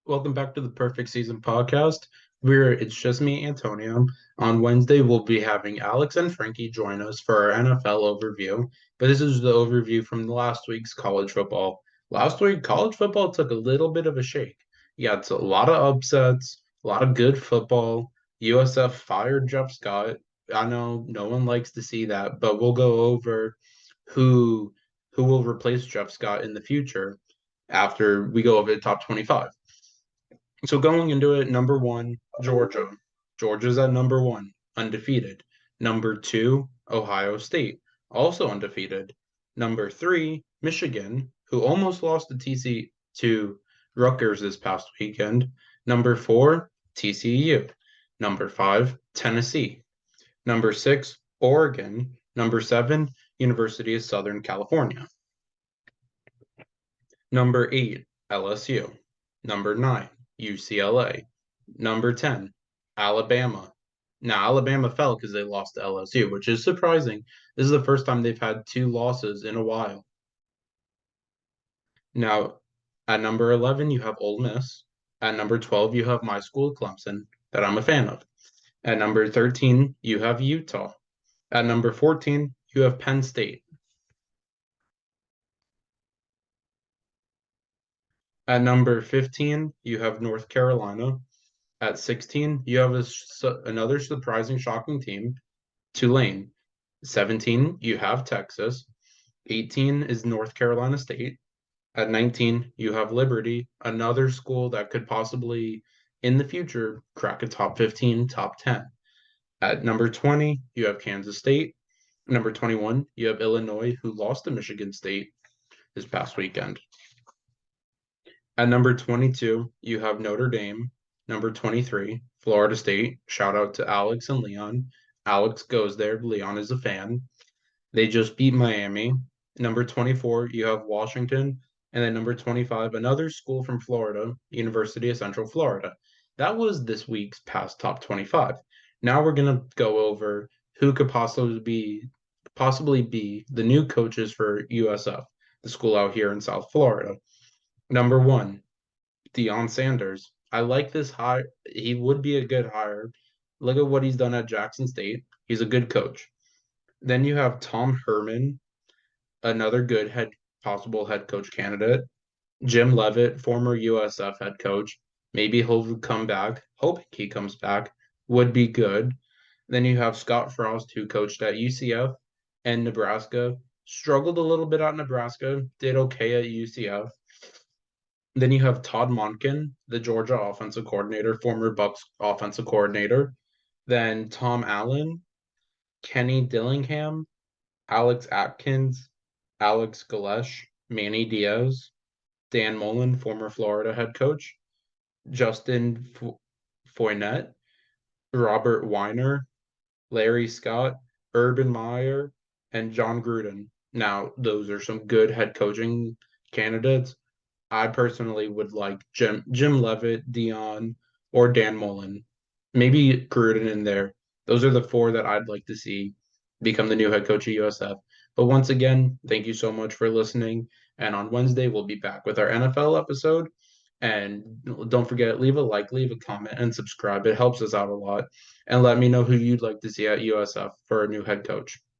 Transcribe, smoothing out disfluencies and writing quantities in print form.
Welcome back to the Perfect Season podcast. It's just me, Antonio. On Wednesday, we'll be having Alex and Frankie join us for our NFL overview. But this is the overview from last week's college football. Last week, college football took a little bit of a shake. Yeah, it's a lot of upsets, a lot of good football. USF fired Jeff Scott. I know no one likes to see that, but we'll go over who who will replace Jeff Scott in the future after we go over the top 25. So going into it, number one, Georgia. Georgia's at number one, undefeated. Number two, Ohio State, also undefeated. Number three, Michigan, who almost lost to to Rutgers this past weekend. Number four, TCU. Number five, Tennessee. Number six, Oregon. Number seven, University of Southern California. Number eight, LSU. Number nine, UCLA. Number 10, Alabama. Now, Alabama fell because they lost to LSU, which is surprising. This is the first time they've had two losses in a while. Now, at number 11, you have Ole Miss. At number 12, you have my school, Clemson, that I'm a fan of. At number 13, you have Utah. At number 14, you have Penn State. At number 15, you have North Carolina. At 16, you have another surprising, shocking team, Tulane. 17, you have Texas. 18 is North Carolina State. At 19, you have Liberty, another school that could possibly, in the future, crack a top 15, top 10. At number 20, you have Kansas State. Number 21, you have Illinois, who lost to Michigan State this past weekend. At number 22, you have Notre Dame. Number 23, Florida State. Shout out to Alex and Leon. Alex goes there. Leon is a fan. They just beat Miami. Number 24, you have Washington. And then number 25, another school from Florida, University of Central Florida. That was this week's past top 25. Now we're going to go over who could possibly be the new coaches for USF, the school out here in South Florida. Number one, Deion Sanders. I like this hire. He would be a good hire. Look at what he's done at Jackson State. He's a good coach. Then you have Tom Herman, another good possible head coach candidate. Jim Leavitt, former USF head coach. Maybe he'll come back. Hope he comes back. Would be good. Then you have Scott Frost, who coached at UCF and Nebraska. Struggled a little bit at Nebraska. Did okay at UCF. Then you have Todd Monken, the Georgia offensive coordinator, former Bucks offensive coordinator. Then Tom Allen, Kenny Dillingham, Alex Atkins, Alex Galesh, Manny Diaz, Dan Mullen, former Florida head coach, Justin Foynette, Robert Weiner, Larry Scott, Urban Meyer, and John Gruden. Now, those are some good head coaching candidates. I personally would like Jim Leavitt, Dion, or Dan Mullen. Maybe Gruden in there. Those are the four that I'd like to see become the new head coach of USF. But once again, thank you so much for listening. And on Wednesday, we'll be back with our NFL episode. And don't forget, leave a like, leave a comment, and subscribe. It helps us out a lot. And let me know who you'd like to see at USF for a new head coach.